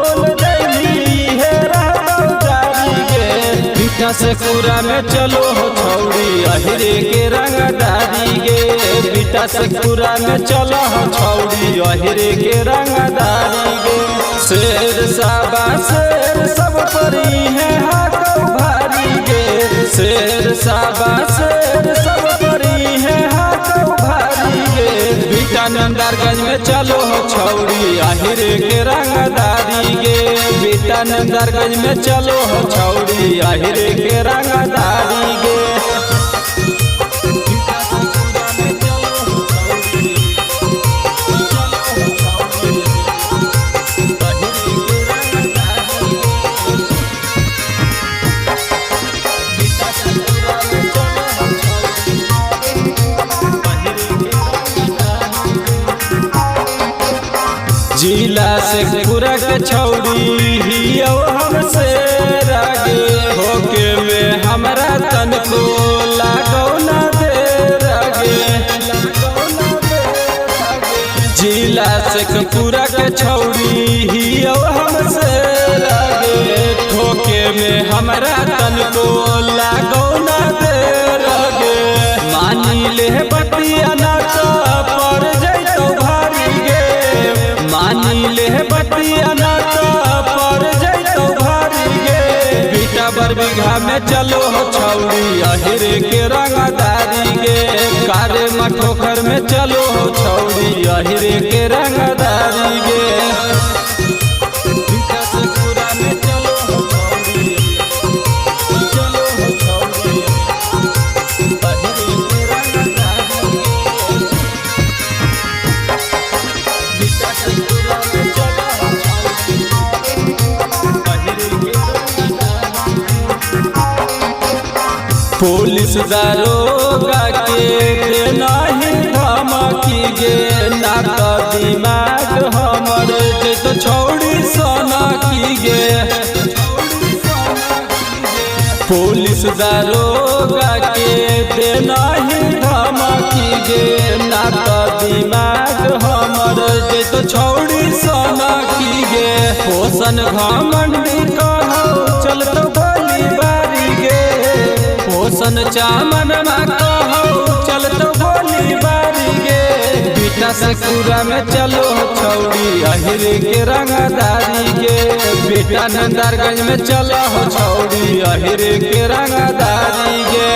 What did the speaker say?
बोल दैली है रहतो जारी गे। बीटा से कुरा में चलो हो छौड़ी अहिरे के रंगदारी गे। बीटा से कुरा में चलो हो छौड़ी अहिरे के रंगदारी गे। शेर साबा शेर सब परी है हाथों भारी गे। शेर साबा शेर सब परी है हाथों भारी गे। बीटा नंदरगंज में चलो हो छौड़ी अहिरे के रंगदारी गे। बीटा नंदरगंज में चलो हो छौड़ी अहिरे के रंगदारी गे। जिला से पूरा के छौड़ी हियो हमसे रागे। होके में हमरा तन को लागो ना दे रागे। जिला से पूरा के छौड़ी हियो हमसे रागे। ठोके में हमरा तन को लागो ना दे रागे। मानी ले बतिया ना तो पर जैतो भारी गे। मानी ले बतिया ना तो पर जैतो भारी गे। बीटा बर बीघा में चलो हो छौड़ी अहिरे के रंगदारी गे। कारे मठोखर में चलो हो छौड़ी अहिरे के रंगदारी गे। बीटा से पूरा में चलो हो छौड़ी चलो हो छौड़ी अहिरे के रंगदारी गे। बीटा से पूरा में चलो हो छौड़ी अहिरे के रंगदारी गे। पुलिस दारोगा के नहीं धमकी गे। ना तो दिमाग हमर जैतो छौड़ी सोना की गे। पुलिस दारोगा के नहीं धमकी गे। ना तो दिमाग हमर जैतो छौड़ी सोना की गे। पोषण घमंडी कहो चलतो गोली बारी गे। पोषण चामन मा कहो चलतो गोली बारी गे। बीटा से कुरा में चलो छौड़ी अहिरे के रंगदारी गे। बीटा नंदरगंज में चलो छौड़ी अहिरे के रंगदारी गे।